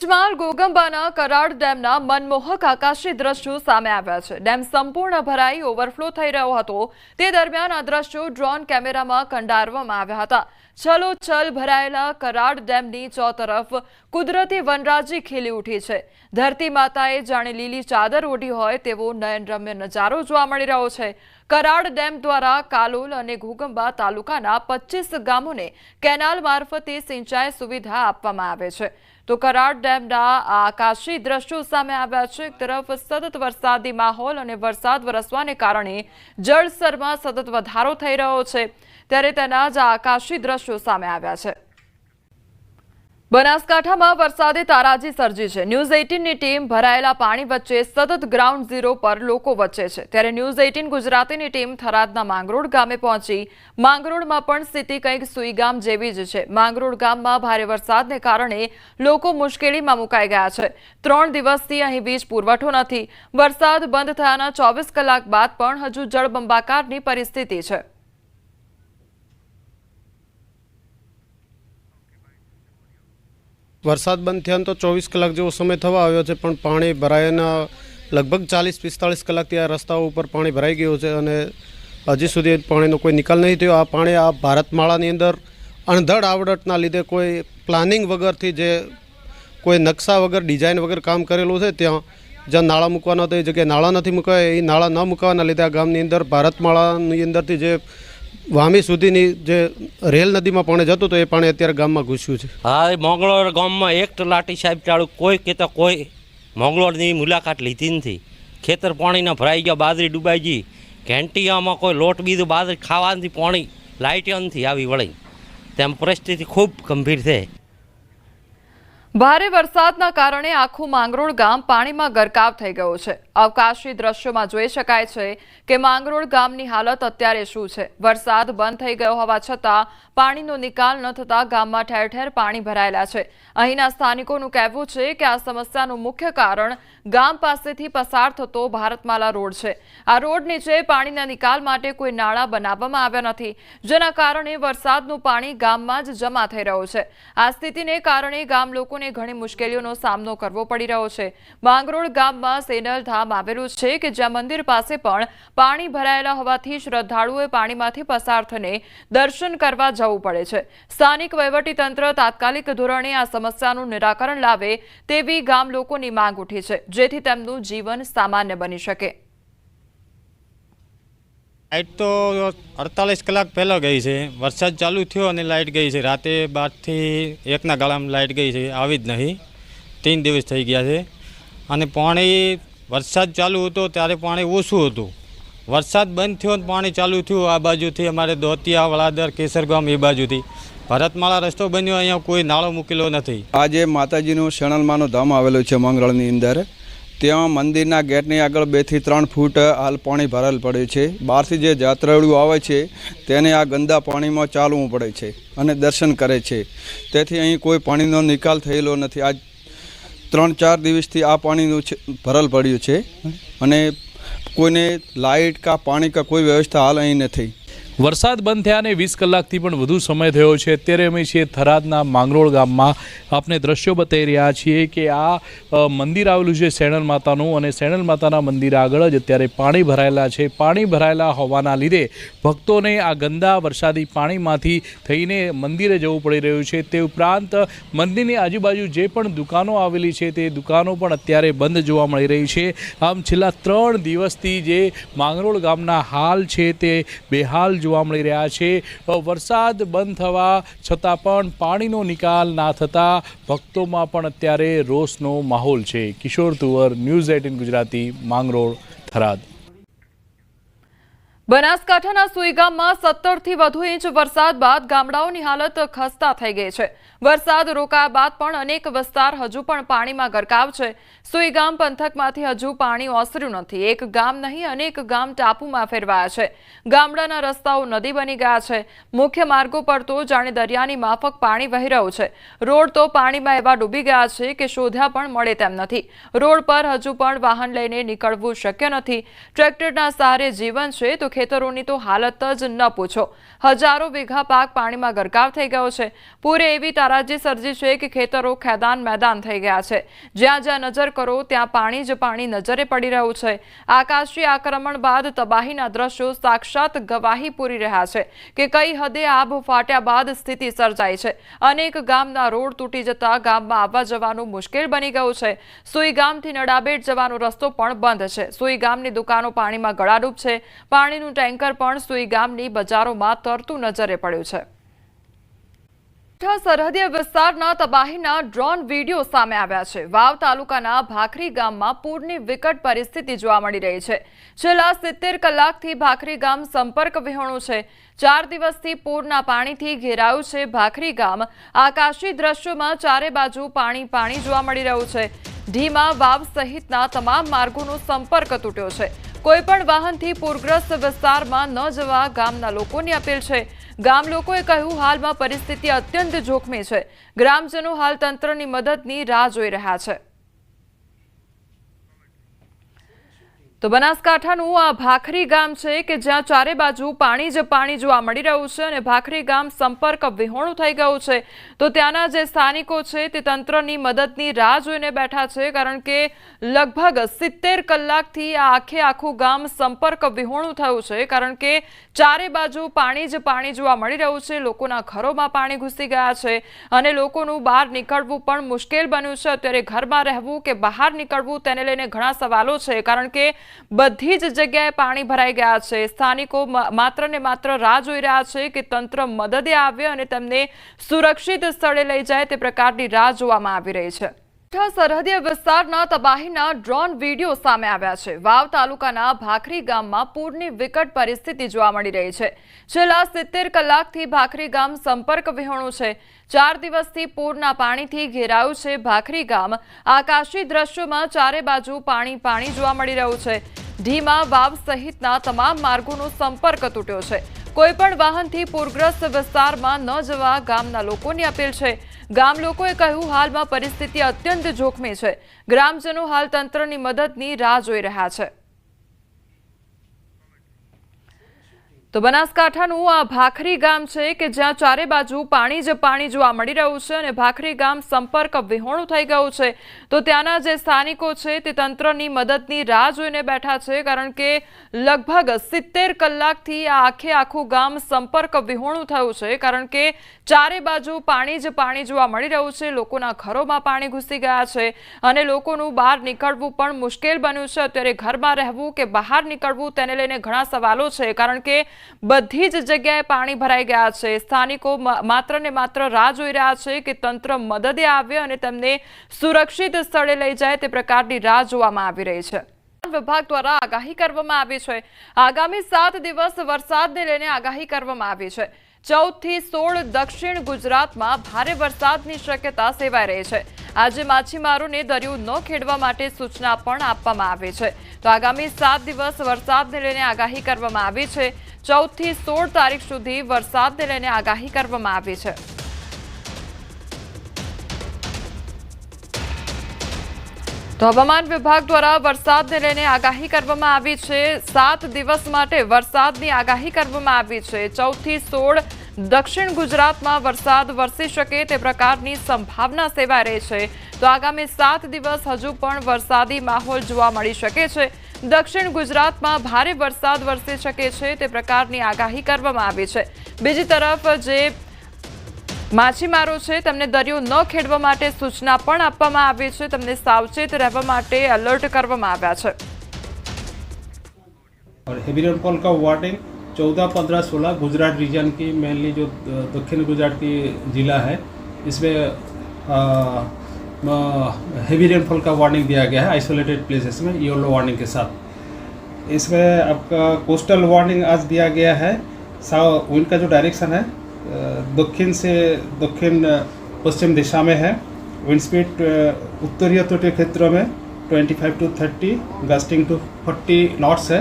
પંચમહાલ ગોગંબાના કરાડ ડેમના મનમોહક આકાશી દ્રશ્યો સામે આવ્યા છે। ડેમ સંપૂર્ણ ભરાઈ ઓવરફ્લો થઈ રહ્યો હતો તે દરમિયાન આ દ્રશ્યો ડ્રોન કેમેરામાં કંડારવામાં આવ્યા હતા। છલોછલ ભરાયેલા કરાડ ડેમની ચોતરફ કુદરતી વનરાજી ખીલી ઉઠી છે। ધરતી માતાએ જાણે લીલી ચાદર ઓઢી હોય તેવો નયનરમ્ય નજારો જોવા મળી રહ્યો છે। કરાડ ડેમ દ્વારા કાલોલ અને ઘોગંબા તાલુકાના 25 ગામોને કેનાલ મારફતે સિંચાઈ સુવિધા આપવામાં આવે છે। તો કરાડ ડેમના આકાશી દ્રશ્યો સામે આવ્યા છે। એક તરફ સતત વરસાદી માહોલ અને વરસાદ વરસવાને કારણે જળસ્તરમાં સતત વધારો થઈ રહ્યો છે ત્યારે તેના જ આકાશી દ્રશ્યો સામે આવ્યા છે। બનાસકાંઠામાં વરસાદે તારાજી સર્જી છે। ન્યૂઝ 18ની ટીમ ભરાયેલા પાણી વચ્ચે સતત ગ્રાઉન્ડ ઝીરો પર લોકો વચ્ચે છે ત્યારે ન્યૂઝ 18 ગુજરાતીની ટીમ થરાદના માંગરોળ ગામે પહોંચી। માંગરોળમાં પણ સ્થિતિ કંઈક સુઈગામ જેવી જ છે। માંગરોળ ગામમાં ભારે વરસાદને કારણે લોકો મુશ્કેલીમાં મુકાઈ ગયા છે। 3 દિવસથી અહીં વીજ પુરવઠો નથી। વરસાદ બંધ થયાના 24 કલાક બાદ પણ હજુ જળબંબાકારની પરિસ્થિતિ છે। વરસાદ બંધ થયાનો તો 24 કલાક જેવો સમય થવા આવ્યો છે પણ પાણી ભરાયાના લગભગ 40-45 કલાકથી આ રસ્તાઓ ઉપર પાણી ભરાઈ ગયું છે અને હજી સુધી પાણીનો કોઈ નિકાલ નહીં થયો। આ પાણી આ ભારતમાળાની અંદર અણધડ આવડતના લીધે કોઈ પ્લાનિંગ વગરથી જે કોઈ નકશા વગર ડિઝાઇન વગર કામ કરેલું છે ત્યાં જ્યાં નાળા મૂકવાના હતા એ જગ્યાએ નાળા નથી મૂકાયા। એ નાળા ન મૂકવાના લીધે આ ગામની અંદર ભારતમાળાની અંદરથી જે વામી સુધીની જે રેલ નદીમાં પાણી જતું તો એ પાણી અત્યારે ગામમાં ઘૂસ્યું છે। હા, મોંગલોળ ગામમાં એક તલાટી સાહેબ ચાલુ કોઈ કહેતા કોઈ મોંગલોળની મુલાકાત લીધી નથી। ખેતર પાણીના ભરાઈ ગયા, બાજરી ડૂબાઈ ગઈ, ઘેંટિયામાં કોઈ લોટ બીજું બાજરી ખાવાથી પાણી લાઇટ નથી આવી વળી, તેમ પરિસ્થિતિ ખૂબ ગંભીર છે। ભારે વરસાદના કારણે આખું માંગરોળ ગામ પાણીમાં ગરકાવ થઈ ગયું છે। અવકાશી દ્રશ્યોમાં જોઈ શકાય છે કે માંગરોળ ગામની હાલત અત્યારે શું છે। વરસાદ બંધ થઈ ગયો હોવા છતાં પાણીનો નિકાલ ન થતા ગામમાં ઠેર ઠેર પાણી ભરાયેલા છે। અહીંના સ્થાનિકોનું કહેવું છે કે આ સમસ્યાનું મુખ્ય કારણ ગામ પાસેથી પસાર થતો ભારતમાલા રોડ છે। આ રોડ નીચે પાણીના નિકાલ માટે કોઈ નાળા બનાવવામાં આવ્યા નથી જેના કારણે વરસાદનું પાણી ગામમાં જ જમા થઈ રહ્યું છે। આ સ્થિતિને કારણે ગામ લોકોને ઘણી મુશ્કેલીઓનો સામનો કરવો પડી રહ્યો છે। માંગરોળ ગામમાં સેનલ ધામ આવેલું છે કે જ્યાં મંદિર પાસે પણ પાણી ભરાયેલા હોવાથી શ્રદ્ધાળુઓએ પાણીમાંથી પસાર થઈને દર્શન કરવા જવું પડે છે। સ્થાનિક વહીવટીતંત્ર તાત્કાલિક ધોરણે આ સમસ્યાનું નિરાકરણ લાવે તેવી ગામ લોકોની માંગ ઉઠી છે જેથી તેમનું જીવન સામાન્ય બની શકે। લાઇટ તો 48 કલાક પહેલાં ગઈ છે। વરસાદ ચાલુ થયો અને લાઇટ ગઈ છે। રાતે 12 થી 1ના ગાળામાં લાઇટ ગઈ છે, આવી જ નહીં। 3 દિવસ થઈ ગયા છે અને પાણી વરસાદ ચાલુ હતો ત્યારે પાણી ઓછું હતું। વરસાદ બંધ થયો અને પાણી ચાલુ થયું આ બાજુથી અમારે દોતિયા, વલાદર, કેસરગામ એ બાજુથી ભારતમાળા રસ્તો બન્યો, અહીંયા કોઈ નાળો મૂકેલો નથી। આજે માતાજીનું શણલમાનું ધામ આવેલું છે મંગળની અંદર, ત્યાં મંદિરના ગેટની આગળ 2 થી 3 ફૂટ હાલ પાણી ભરેલ પડે છે। બહારથી જે યાત્રાળુઓ આવે છે તેને આ ગંદા પાણીમાં ચાલવું પડે છે અને દર્શન કરે છે, તેથી અહીં કોઈ પાણીનો નિકાલ થયેલો નથી। આજ 3-4 દિવસથી આ પાણીનું ભરેલ પડ્યું છે અને કોઈને લાઇટ કા પાણી કા કોઈ વ્યવસ્થા હાલ અહીં નથી। વરસાદ બંધ થયાને 20 કલાકથી પણ વધુ સમય થયો છે। અત્યારે અમે છીએ થરાદના માંગરોળ ગામમાં। આપને દ્રશ્યો બતાવી રહ્યા છીએ કે આ મંદિર આવેલું છે સેણલ માતાનું અને સેણલ માતાના મંદિર આગળ જ અત્યારે પાણી ભરાયેલા છે। પાણી ભરાયેલા હોવાના લીધે ભક્તોને આ ગંદા વરસાદી પાણીમાંથી થઈને મંદિરે જવું પડી રહ્યું છે। તે ઉપરાંત મંદિરની આજુબાજુ જે પણ દુકાનો આવેલી છે તે દુકાનો પણ અત્યારે બંધ જોવા મળી રહી છે। આમ છેલ્લા 3 દિવસથી જે માંગરોળ ગામના હાલ છે તે બેહાલ જોવા મળી રહ્યા છે। વરસાદ બંધ થવા છતાં પણ પાણીનો નિકાલ ના થતા ભક્તોમાં પણ અત્યારે રોષનો માહોલ છે। કિશોર તુવર, ન્યૂઝ 18 ગુજરાતી, માંગરોળ, થરાદ। બનાસકાંઠાના સુઈગામમાં 17 થી વધુ ઇંચ વરસાદ બાદ ગામડાઓની હાલત ખસ્તા થઈ ગઈ છે। વરસાદ રોકાયા બાદ પણ અનેક વિસ્તાર હજુ પણ પાણીમાં ગરકાવ છે। સુઈગામ પંથકમાંથી હજુ પાણી ઓસર્યું નથી। એક ગામ નહીં અનેક ગામ ટાપુમાં ફેરવાયા છે। ગામડાના રસ્તાઓ નદી બની ગયા છે। મુખ્ય માર્ગો પર તો જાણે દરિયાની માફક પાણી વહી રહ્યું છે। રોડ તો પાણીમાં એવા ડૂબી ગયા છે કે શોધ્યા પણ મળે તેમ નથી। રોડ પર હજુ પણ વાહન લઈને નીકળવું શક્ય નથી। ટ્રેક્ટરના સહારે જીવન છે તો ખેતરોની તો હાલત જ ન પૂછો। હજારો વીઘા પાક પાણીમાં ગરકાવ થઈ ગયો છે। પૂરે એવી તારાજી સર્જી છે કે ખેતરો ખેદાન મેદાન થઈ ગયા છે। જ્યાં જ્યાં નજર કરો ત્યાં પાણી જ પાણી નજરે પડી રહ્યું છે। આકાશી આક્રમણ બાદ તબાહીના દ્રશ્યો સાક્ષાત ગવાહી પૂરી રહ્યા છે કે કઈ હદે આબ ફાટ્યા બાદ સ્થિતિ સર્જાઈ છે। અનેક ગામના રોડ તૂટી જતા ગામમાં આવવા જવાનું મુશ્કેલ બની ગયું છે। સુઈ ગામથી નડાબેટ જવાનો રસ્તો પણ બંધ છે। સુઈ ગામની દુકાનો પાણીમાં ગળાડૂબ છે। પાણીનું ટેન્કર પણ સુઈ ગામની બજારોમાં તરતું નજરે પડ્યું છે। સરહદીય વિસ્તારના તબાહીના ડ્રોન વિડીયો સામે આવ્યા છે। વાવ તાલુકાના ભાખરી ગામમાં પૂરની વિકટ પરિસ્થિતિ જોવા મળી રહી છે। છેલ્લા 70 કલાકથી ભાખરી ગામ સંપર્ક વિહોણું છે। 4 દિવસથી પૂરના પાણીથી ઘેરાયું છે ભાખરી ગામ। આકાશી દ્રશ્યોમાં ચારે બાજુ પાણી પાણી જોવા મળી રહ્યું છે। ઢીમા વાવ સહિતના તમામ માર્ગોનો સંપર્ક તૂટ્યો છે। કોઈ પણ વાહનથી પૂરગ્રસ્ત વિસ્તારમાં ન જવા ગામના લોકોની અપીલ છે। ગામ લોકોએ કહ્યું હાલમાં પરિસ્થિતિ અત્યંત જોખમી છે। ગ્રામજનો હાલ તંત્રની મદદની રાહ જોઈ રહ્યા છે। તો બનાસકાંઠાનું આ ભાખરી ગામ છે કે જ્યાં ચારે બાજુ પાણી જ પાણી જોવા મળી રહ્યું છે અને ભાખરી ગામ સંપર્ક વિહોણું થઈ ગયું છે। તો ત્યાંના જે સ્થાનિકો છે તે તંત્રની મદદની રાહ જોઈને બેઠા છે કારણ કે લગભગ 70 કલાકથી આ આખું ગામ સંપર્ક વિહોણું થયું છે કારણ કે ચારે બાજુ પાણી જ પાણી જોવા મળી રહ્યું છે। લોકોના ઘરોમાં પાણી ઘૂસી ગયા છે અને લોકોનું બહાર નીકળવું પણ મુશ્કેલ બન્યું છે। અત્યારે ઘરમાં રહેવું કે બહાર નીકળવું તેને લઈને ઘણા સવાલો છે કારણ કે બધી જ જગ્યાએ પાણી ભરાઈ ગયા છે। સ્થાનિકો માત્ર ને માત્ર રાહ જોઈ રહ્યા છે કે તંત્ર મદદે આવે અને તેમને સુરક્ષિત સ્થળે લઈ જાય તે પ્રકારની રાહ જોવામાં આવી રહી છે। સરહદીય વિસ્તારના તબાહીના ડ્રોન વિડીયો સામે આવ્યા છે। વાવ તાલુકાના ભાખરી ગામમાં પૂરની વિકટ પરિસ્થિતિ જોવા મળી રહી છે। છેલ્લા 70 કલાકથી ભાખરી ગામ સંપર્ક વિહોણું છે। 4 દિવસથી પૂરના પાણીથી ઘેરાયું છે ભાખરી ગામ। આકાશી દ્રશ્યોમાં ચારે બાજુ પાણી પાણી જોવા મળી રહ્યું છે। ઢીમા વાવ સહિતના તમામ માર્ગોનો સંપર્ક તૂટ્યો છે। કોઈ પણ વાહનથી પૂરગ્રસ્ત વિસ્તારમાં ન જવા ગામના લોકોની અપીલ છે। ગામ લોકોએ કહ્યું હાલમાં પરિસ્થિતિ અત્યંત જોખમી છે। ગ્રામજનો હાલ તંત્રની મદદની રાહ જોઈ રહ્યા છે। તો બનાસકાંઠાનું આ ભાખરી ગામ છે કે જ્યાં ચારે બાજુ પાણી જ પાણી જોવા મળી રહ્યું છે અને ભાખરી ગામ સંપર્ક વિહોણું થઈ ગયું છે। તો ત્યાંના જે સ્થાનિકો છે તે તંત્રની મદદની રાહ જોઈને બેઠા છે કારણ કે લગભગ 70 કલાકથી આ આખું ગામ સંપર્ક વિહોણું થયું છે કારણ કે ચારે બાજુ પાણી જ પાણી જોવા મળી રહ્યું છે। લોકોના ઘરોમાં પાણી ઘૂસી ગયા છે અને લોકોનું બહાર નીકળવું પણ મુશ્કેલ બન્યું છે। અત્યારે ઘરમાં રહેવું કે બહાર નીકળવું તેને લઈને ઘણા સવાલો છે કારણ કે બધી જ જગ્યાએ પાણી ભરાઈ ગયા છે। સ્થાનિકો માત્ર ને માત્ર રાહ જોઈ રહ્યા છે કે તંત્ર મદદે આવે અને તેમને સુરક્ષિત સ્થળે લઈ જાય તે પ્રકારની રાહ જોવામાં આવી રહી છે। વિભાગ દ્વારા આગાહી કરવામાં આવી છે। આગામી 7 દિવસ વરસાદને લઈને આગાહી કરવામાં આવી છે। 14 થી 16 દક્ષિણ ગુજરાતમાં ભારે વરસાદની શક્યતા સેવાઈ રહી છે। આજે માછીમારોને દરિયો ન ખેડવા માટે સૂચના પણ આપવામાં આવી છે। તો આગામી 7 દિવસ વરસાદને લઈને આગાહી કરવામાં આવી છે। 14 થી 16 તારીખ સુધી વરસાદને લઈને આગાહી કરવામાં આવી છે। તો હવામાન વિભાગ દ્વારા વરસાદને લઈને આગાહી કરવામાં આવી છે। 7 દિવસ માટે વરસાદની આગાહી કરવામાં આવી છે। 14 થી 16 દક્ષિણ ગુજરાતમાં વરસાદ વરસી શકે તે પ્રકારની સંભાવના સેવાઈ રહી છે। તો આગામી 7 દિવસ હજુ પણ વરસાદી માહોલ જોવા મળી શકે છે। દક્ષિણ ગુજરાતમાં ભારે વરસાદ વરસી શકે છે તે પ્રકારની આગાહી કરવામાં આવી છે। બીજી તરફ જે માછીમારો છે તેમને દરિયો ન ખેડવા માટે સૂચના પણ આપવામાં આવી છે। તેમને સાવચેત રહેવા માટે એલર્ટ કરવામાં આવ્યા છે। और हेवी रेनफॉल का वार्निंग 14, 15, 16 गुजरात रीजन की मेनली जो दक्षिण गुजरात की ज़िला है इसमें हेवी रेनफॉल का वार्निंग दिया गया है आइसोलेटेड प्लेसेस में येलो वार्निंग के साथ। इसमें आपका कोस्टल वार्निंग आज दिया गया है। विंड का जो डायरेक्शन है दक्षिण से दक्षिण पश्चिम दिशा में है। विंड स्पीड उत्तरीय तटीय क्षेत्रों में 25 to 30 गस्टिंग टू 40 नॉट्स है।